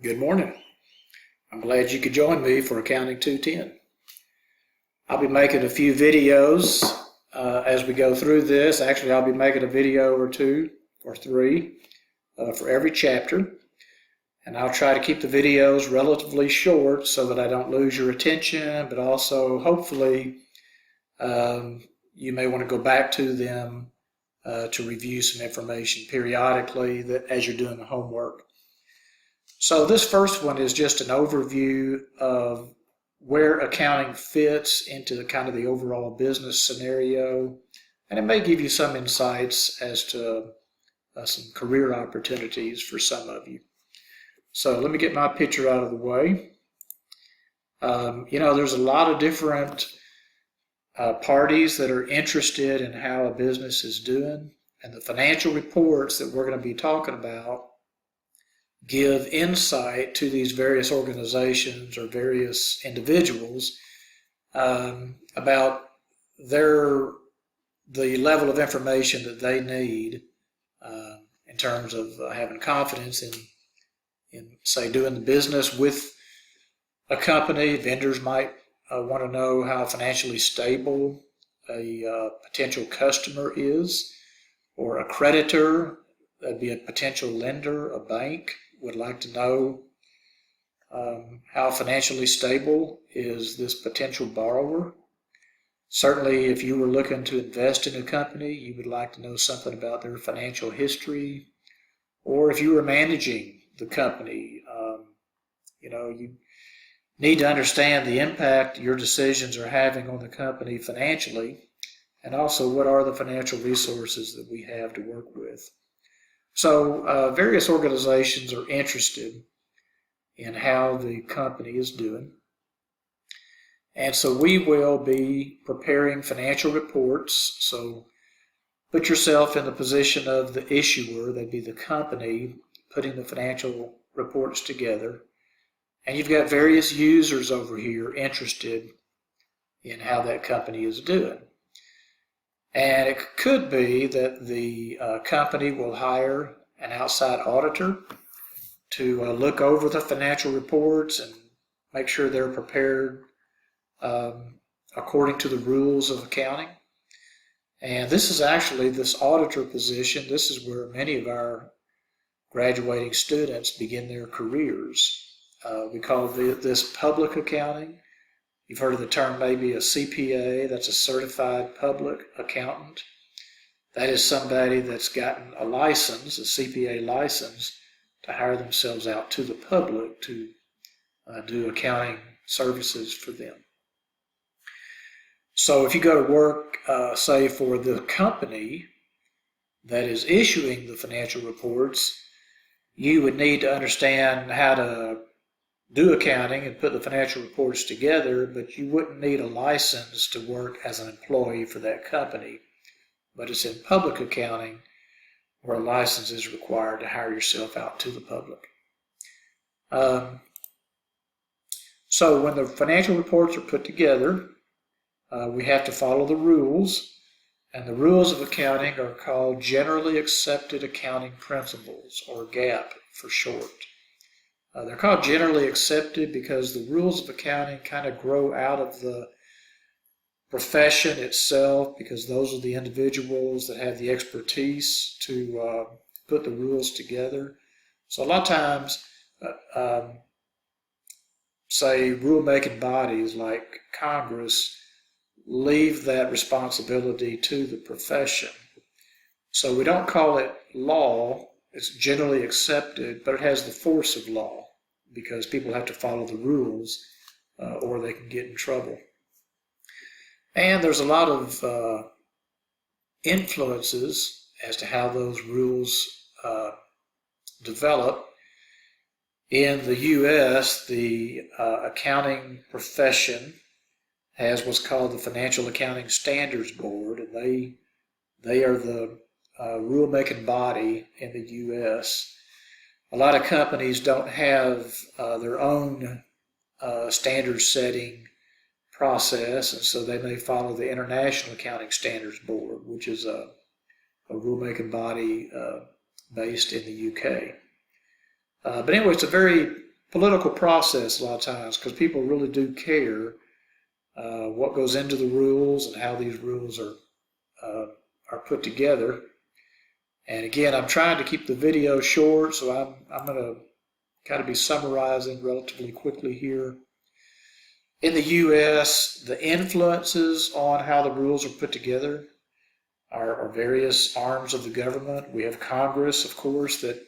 Good morning. I'm glad you could join me for Accounting 210. I'll be making a few videos as we go through this. Actually, I'll be making a video or two or three for every chapter. And I'll try to keep the videos relatively short so that I don't lose your attention, but also hopefully you may want to go back to them to review some information periodically as you're doing the homework. So this first one is just an overview of where accounting fits into the overall business scenario, and it may give you some insights as to some career opportunities for some of you. So let me get my picture out of the way. There's a lot of different parties that are interested in how a business is doing, and the financial reports that we're going to be talking about give insight to these various organizations or various individuals about the level of information that they need in terms of having confidence in, say, doing the business with a company. Vendors might want to know how financially stable a potential customer is, or a creditor, that'd be a potential lender, a bank, would like to know how financially stable is this potential borrower. Certainly, if you were looking to invest in a company, you would like to know something about their financial history. Or if you were managing the company, you need to understand the impact your decisions are having on the company financially, and also what are the financial resources that we have to work with. So various organizations are interested in how the company is doing. And so we will be preparing financial reports. So put yourself in the position of the issuer, that'd be the company, putting the financial reports together. And you've got various users over here interested in how that company is doing. And it could be that the company will hire an outside auditor to look over the financial reports and make sure they're prepared according to the rules of accounting. And this auditor position, this is where many of our graduating students begin their careers. We call this public accounting. You've heard of the term maybe a CPA, that's a certified public accountant. That is somebody that's gotten a license, a CPA license, to hire themselves out to the public to do accounting services for them. So if you go to work, say, for the company that is issuing the financial reports, you would need to understand how to do accounting and put the financial reports together, but you wouldn't need a license to work as an employee for that company. But it's in public accounting where a license is required to hire yourself out to the public. So when the financial reports are put together, we have to follow the rules, and the rules of accounting are called Generally Accepted Accounting Principles, or GAAP for short. They're called generally accepted because the rules of accounting kind of grow out of the profession itself, because those are the individuals that have the expertise to put the rules together. So a lot of times, say, rule-making bodies like Congress leave that responsibility to the profession. So we don't call it law. It's generally accepted, but it has the force of law because people have to follow the rules or they can get in trouble. And there's a lot of influences as to how those rules develop. In the U.S., the accounting profession has what's called the Financial Accounting Standards Board, and they are the rule-making body in the U.S. A lot of companies don't have their own standard-setting process, and so they may follow the International Accounting Standards Board, which is a rule-making body based in the UK. But anyway, it's a very political process a lot of times, because people really do care what goes into the rules and how these rules are put together. And again, I'm trying to keep the video short, so I'm going to kind of be summarizing relatively quickly here. In the U.S., the influences on how the rules are put together are various arms of the government. We have Congress, of course, that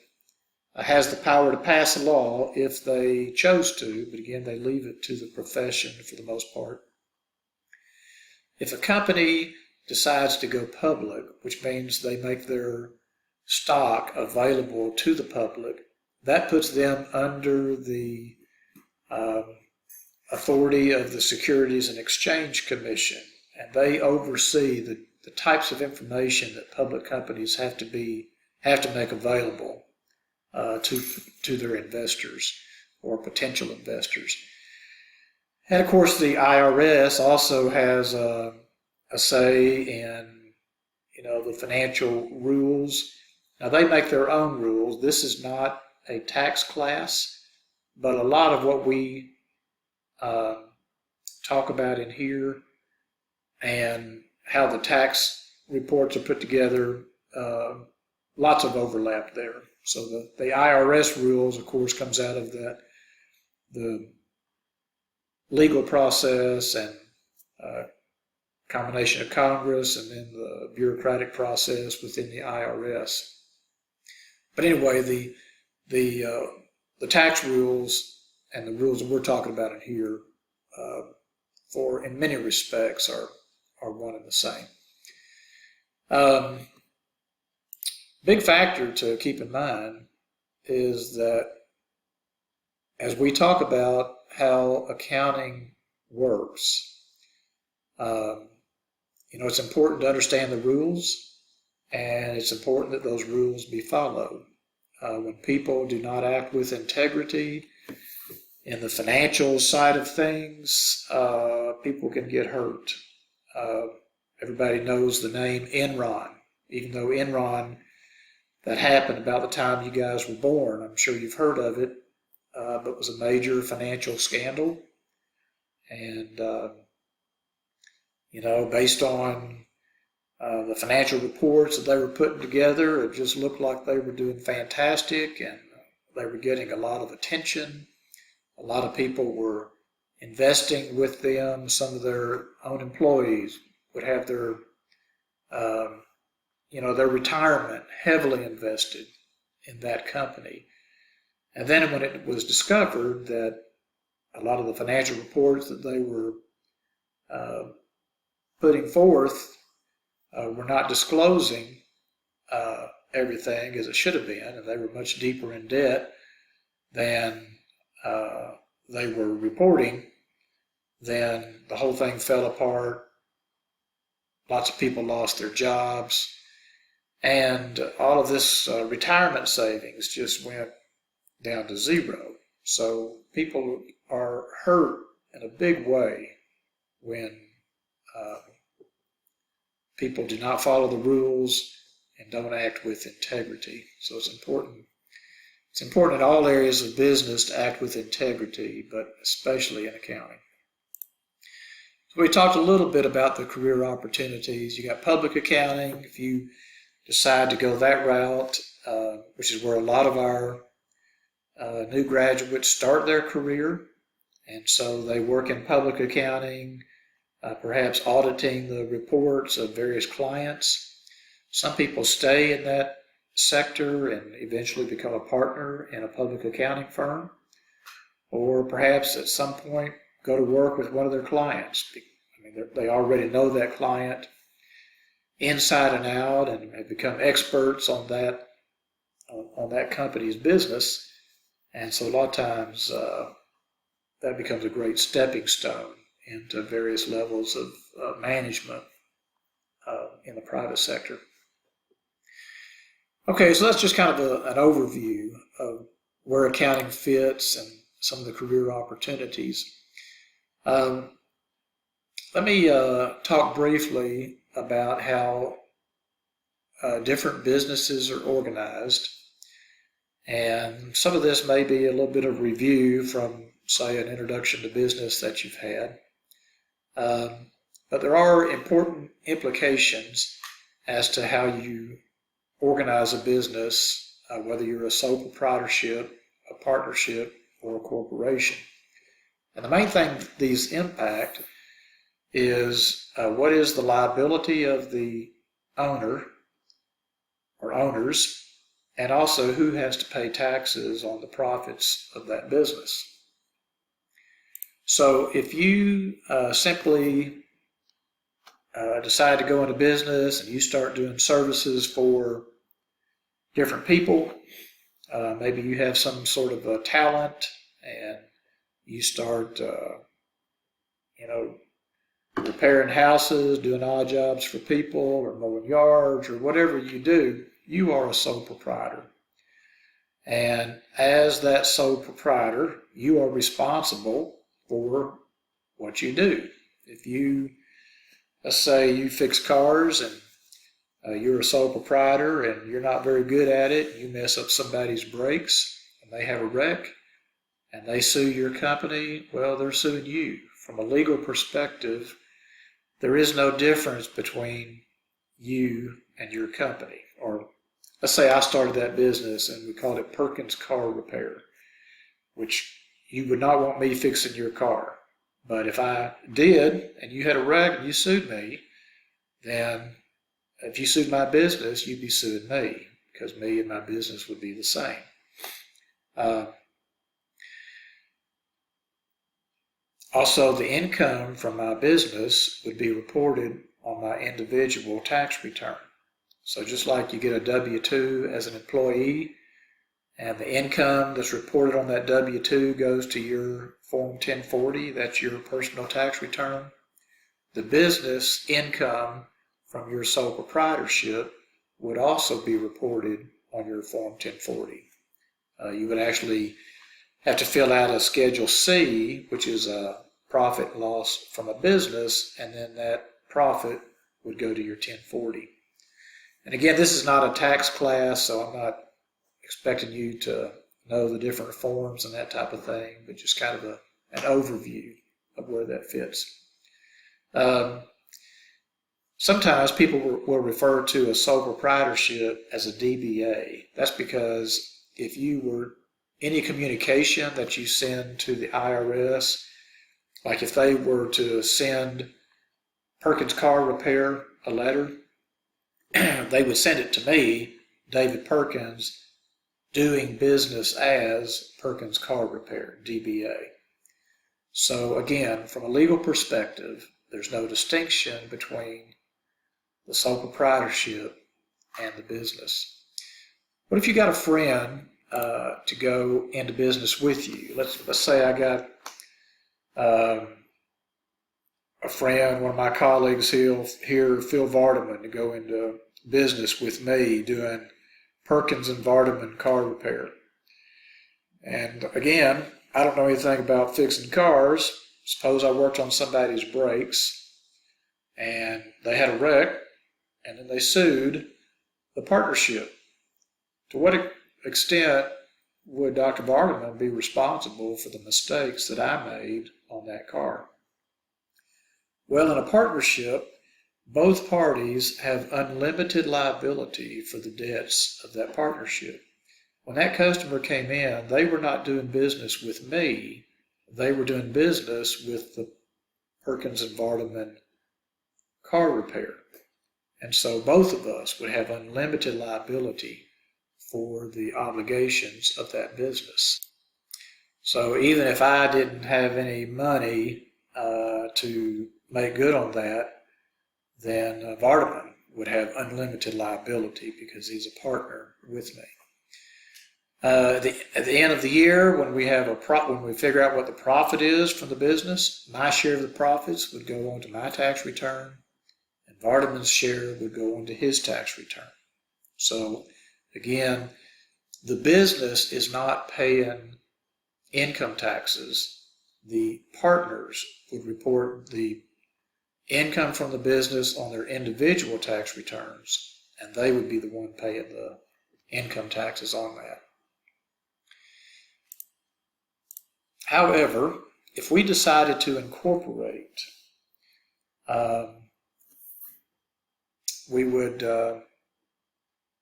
has the power to pass a law if they chose to, but again, they leave it to the profession for the most part. If a company decides to go public, which means they make their stock available to the public, that puts them under the authority of the Securities and Exchange Commission, and they oversee the types of information that public companies have to make available to their investors or potential investors. And of course, the IRS also has a say in the financial rules. Now, they make their own rules. This is not a tax class, but a lot of what we talk about in here and how the tax reports are put together, lots of overlap there. So the IRS rules, of course, comes out of the legal process and combination of Congress and then the bureaucratic process within the IRS. But anyway, the tax rules and the rules that we're talking about in here, in many respects, are one and the same. Big factor to keep in mind is that as we talk about how accounting works, it's important to understand the rules, and it's important that those rules be followed. When people do not act with integrity in the financial side of things, people can get hurt. Everybody knows the name Enron, even though Enron, that happened about the time you guys were born. I'm sure you've heard of it, but it was a major financial scandal. And, based on the financial reports that they were putting together, it just looked like they were doing fantastic, and they were getting a lot of attention. A lot of people were investing with them. Some of their own employees would have their retirement heavily invested in that company. And then when it was discovered that a lot of the financial reports that they were putting forth were not disclosing everything as it should have been, and they were much deeper in debt than they were reporting, then the whole thing fell apart. Lots of people lost their jobs, and all of this retirement savings just went down to zero. So people are hurt in a big way when people do not follow the rules and don't act with integrity. So it's important. It's important in all areas of business to act with integrity, but especially in accounting. So we talked a little bit about the career opportunities. You got public accounting. If you decide to go that route, which is where a lot of our new graduates start their career, and so they work in public accounting, perhaps auditing the reports of various clients. Some people stay in that sector and eventually become a partner in a public accounting firm, or perhaps at some point go to work with one of their clients. I mean, they already know that client inside and out and have become experts on that company's business, and so a lot of times that becomes a great stepping stone into various levels of management in the private sector. Okay, so that's just kind of an overview of where accounting fits and some of the career opportunities. Let me talk briefly about how different businesses are organized And some of this may be a little bit of review from, say, an introduction to business that you've had. But there are important implications as to how you organize a business, whether you're a sole proprietorship, a partnership, or a corporation. And the main thing these impact is what is the liability of the owner or owners, and also who has to pay taxes on the profits of that business. So if you simply decide to go into business and you start doing services for different people, maybe you have some sort of a talent and you start, repairing houses, doing odd jobs for people, or mowing yards, or whatever you do, you are a sole proprietor. And as that sole proprietor, you are responsible for what you do. If you, let's say you fix cars and you're a sole proprietor and you're not very good at it, you mess up somebody's brakes and they have a wreck and they sue your company, well, they're suing you. From a legal perspective, there is no difference between you and your company. Or let's say I started that business and we called it Perkins Car Repair, which you would not want me fixing your car. But if I did and you had a wreck and you sued me, then if you sued my business, you'd be suing me, because me and my business would be the same. Also, the income from my business would be reported on my individual tax return. So just like you get a W-2 as an employee, and the income that's reported on that W-2 goes to your Form 1040, that's your personal tax return, the business income from your sole proprietorship would also be reported on your Form 1040. You would actually have to fill out a Schedule C, which is a profit and loss from a business, and then that profit would go to your 1040. And again, this is not a tax class, so I'm not expecting you to know the different forms and that type of thing, but just kind of an overview of where that fits. Sometimes people will refer to a sole proprietorship as a DBA. That's because if you were any communication that you send to the IRS, like if they were to send Perkins Car Repair a letter, they would send it to me, David Perkins, doing business as Perkins Car Repair, DBA. So again, from a legal perspective, there's no distinction between the sole proprietorship and the business. What if you got a friend to go into business with you? Let's say I got a friend, one of my colleagues here, Phil Vardaman, to go into business with me doing Perkins and Vardaman car repair. And again, I don't know anything about fixing cars. Suppose I worked on somebody's brakes and they had a wreck and then they sued the partnership. To what extent would Dr. Vardaman be responsible for the mistakes that I made on that car? Well, in a partnership, both parties have unlimited liability for the debts of that partnership. When that customer came in, they were not doing business with me. They were doing business with the Perkins and Vardaman car repair. And so both of us would have unlimited liability for the obligations of that business. So even if I didn't have any money to make good on that, then Vardaman would have unlimited liability because he's a partner with me. At the end of the year, when we figure out what the profit is from the business, my share of the profits would go onto my tax return, and Vardaman's share would go onto his tax return. So again, the business is not paying income taxes. The partners would report the income from the business on their individual tax returns, and they would be the one paying the income taxes on that. However, if we decided to incorporate, we would,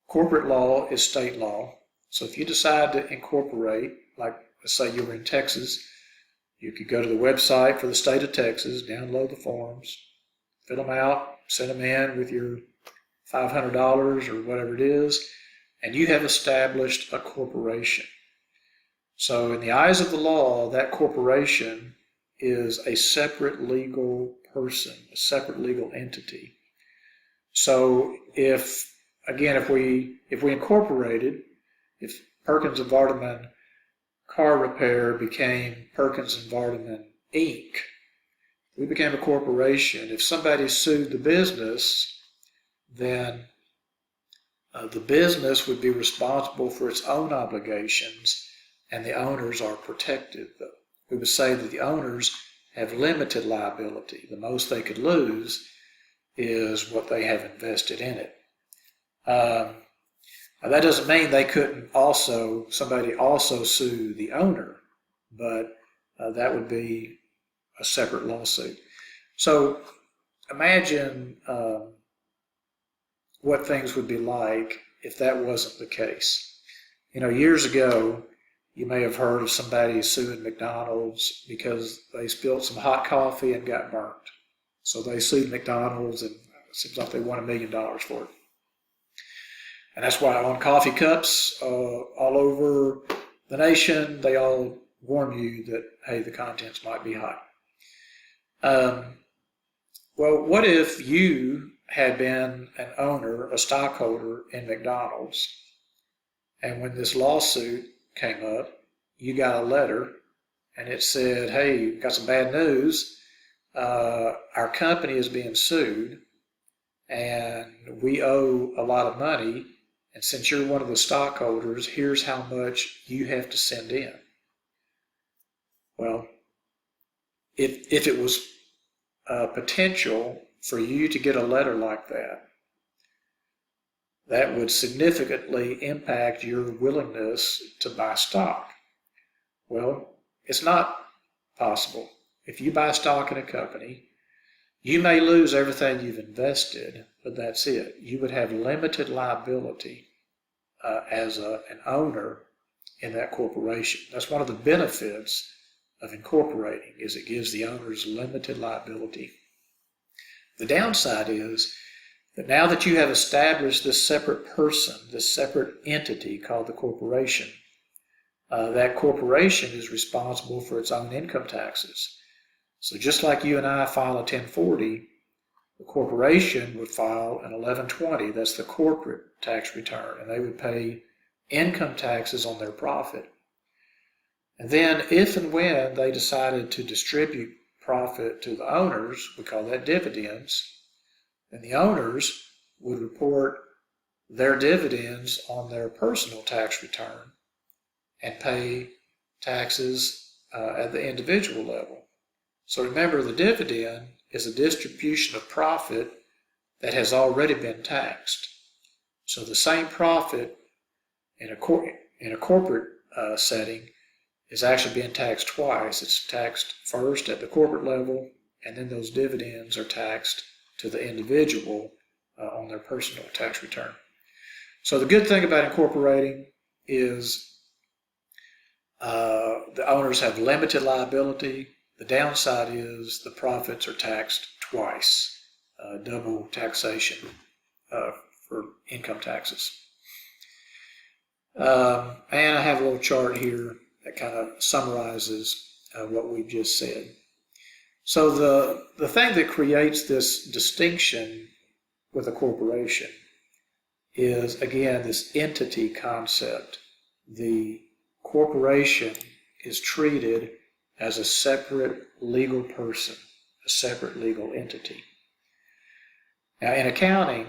corporate law is state law. So if you decide to incorporate, like let's say you were in Texas, you could go to the website for the state of Texas, download the forms, fill them out, send them in with your $500 or whatever it is, and you have established a corporation. So in the eyes of the law, that corporation is a separate legal person, a separate legal entity. So if we incorporated, if Perkins and Vardaman Car Repair became Perkins and Vardaman Inc., we became a corporation. If somebody sued the business, then the business would be responsible for its own obligations, and the owners are protected. We would say that the owners have limited liability. The most they could lose is what they have invested in it. Now that doesn't mean they couldn't somebody also sue the owner, but that would be a separate lawsuit. So imagine what things would be like if that wasn't the case. Years ago, you may have heard of somebody suing McDonald's because they spilled some hot coffee and got burnt. So they sued McDonald's, and it seems like they won $1 million for it. And that's why on coffee cups all over the nation, they all warn you that, hey, the contents might be hot. Well, what if you had been an owner, a stockholder in McDonald's, and when this lawsuit came up, you got a letter and it said, hey, we've got some bad news. Our company is being sued and we owe a lot of money. And since you're one of the stockholders, here's how much you have to send in. Well, if it was potential for you to get a letter like that, that would significantly impact your willingness to buy stock. Well, it's not possible. If you buy stock in a company, you may lose everything you've invested, but that's it. You would have limited liability as an owner in that corporation. That's one of the benefits of incorporating, is it gives the owners limited liability. The downside is that now that you have established this separate person, this separate entity called the corporation, that corporation is responsible for its own income taxes. So just like you and I file a 1040, the corporation would file an 1120, that's the corporate tax return, and they would pay income taxes on their profit. And then if and when they decided to distribute profit to the owners, we call that dividends, then the owners would report their dividends on their personal tax return and pay taxes at the individual level. So remember, the dividend is a distribution of profit that has already been taxed. So the same profit in a corporate setting is actually being taxed twice. It's taxed first at the corporate level, and then those dividends are taxed to the individual on their personal tax return. So the good thing about incorporating is the owners have limited liability. The downside is the profits are taxed twice, double taxation for income taxes. And I have a little chart here that kind of summarizes what we've just said. So the thing that creates this distinction with a corporation is, again, this entity concept. The corporation is treated as a separate legal person, a separate legal entity. Now, in accounting,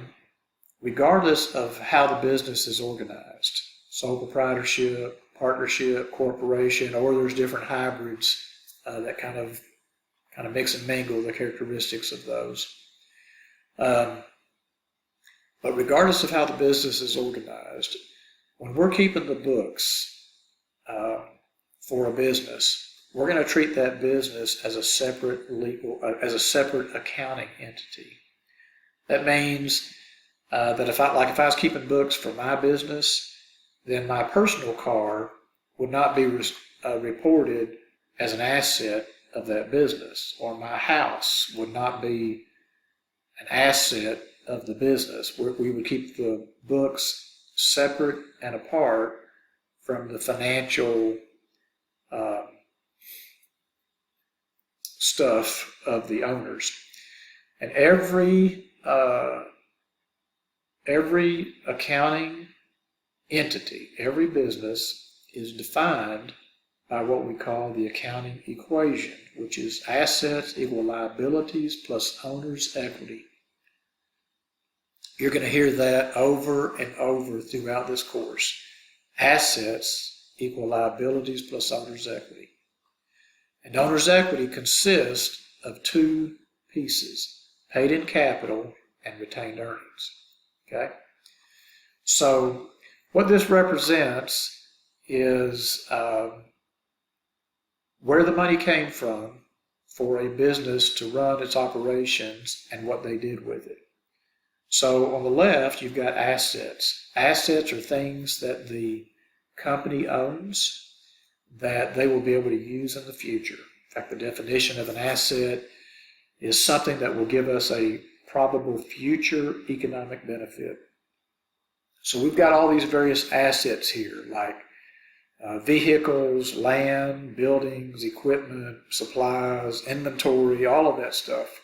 regardless of how the business is organized, sole proprietorship, partnership, corporation, or there's different hybrids that kind of mix and mingle the characteristics of those. But regardless of how the business is organized, when we're keeping the books for a business, we're going to treat that business as a separate as a separate accounting entity. That means that if I was keeping books for my business, then my personal car would not be reported as an asset of that business, or my house would not be an asset of the business. We would keep the books separate and apart from the financial stuff of the owners. And every accounting entity, every business is defined by what we call the accounting equation, which is assets equal liabilities plus owner's equity. You're going to hear that over and over throughout this course. Assets equal liabilities plus owner's equity. And owner's equity consists of two pieces, paid in capital and retained earnings. Okay? So what this represents is where the money came from for a business to run its operations and what they did with it. So on the left, you've got assets. Assets are things that the company owns that they will be able to use in the future. In fact, the definition of an asset is something that will give us a probable future economic benefit. So we've got all these various assets here, like vehicles, land, buildings, equipment, supplies, inventory, all of that stuff.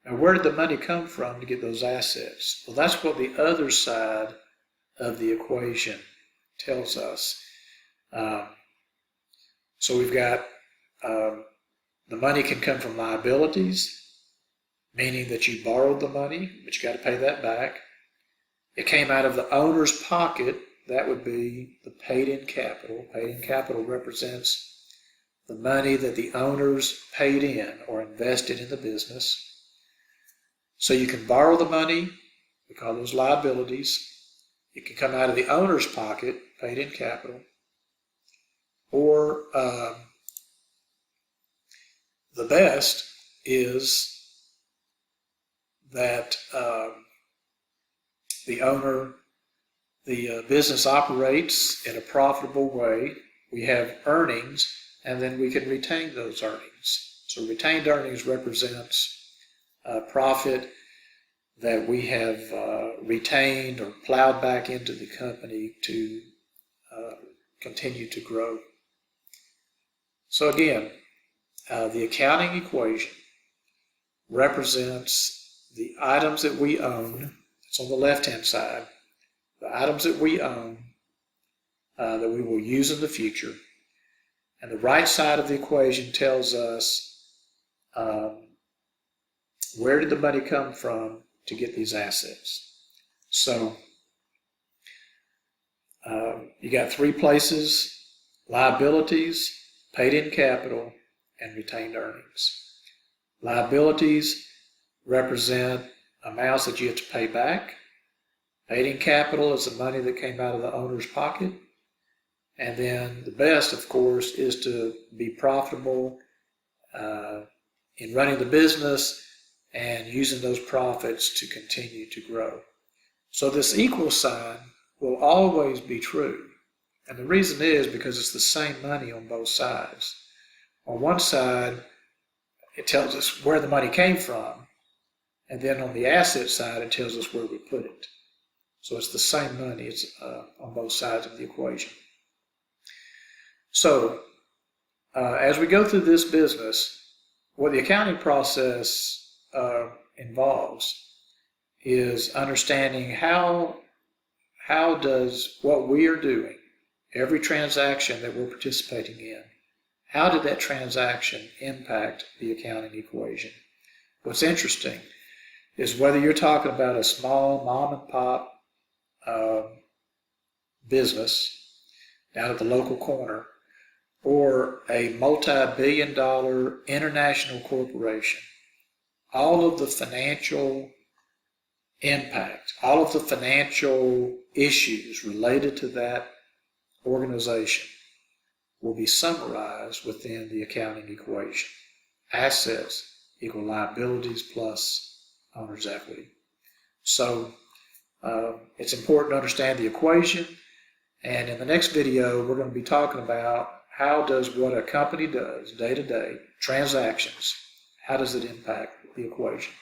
Now, where did the money come from to get those assets? Well, that's what the other side of the equation tells us. So we've got the money can come from liabilities, meaning that you borrowed the money, but you got to pay that back. It came out of the owner's pocket. That would be the paid-in capital. Paid-in capital represents the money that the owners paid in or invested in the business. So you can borrow the money, we call those liabilities. It can come out of the owner's pocket, paid-in capital. Or the best is that the business operates in a profitable way. We have earnings, and then we can retain those earnings. So retained earnings represents profit that we have retained or plowed back into the company to continue to grow. So again, the accounting equation represents the items that we own. It's on the left-hand side. The items that we own that we will use in the future. And the right side of the equation tells us where did the money come from to get these assets. So you got three places: liabilities, paid-in capital, and retained earnings. Liabilities represent amounts that you have to pay back. Paid-in capital is the money that came out of the owner's pocket. And then the best, of course, is to be profitable in running the business and using those profits to continue to grow. So this equal sign will always be true. And the reason is because it's the same money on both sides. On one side, it tells us where the money came from. And then on the asset side, it tells us where we put it. So it's the same money. It's on both sides of the equation. So as we go through this business, what the accounting process involves is understanding how does what we are doing, every transaction that we're participating in, how did that transaction impact the accounting equation? What's interesting is whether you're talking about a small mom and pop business down at the local corner, or a multi-billion-dollar international corporation, all of the financial impact, all of the financial issues related to that organization will be summarized within the accounting equation. Assets equal liabilities plus owner's equity. So it's important to understand the equation, and in the next video we're going to be talking about how does what a company does day to day, transactions, how does it impact the equation.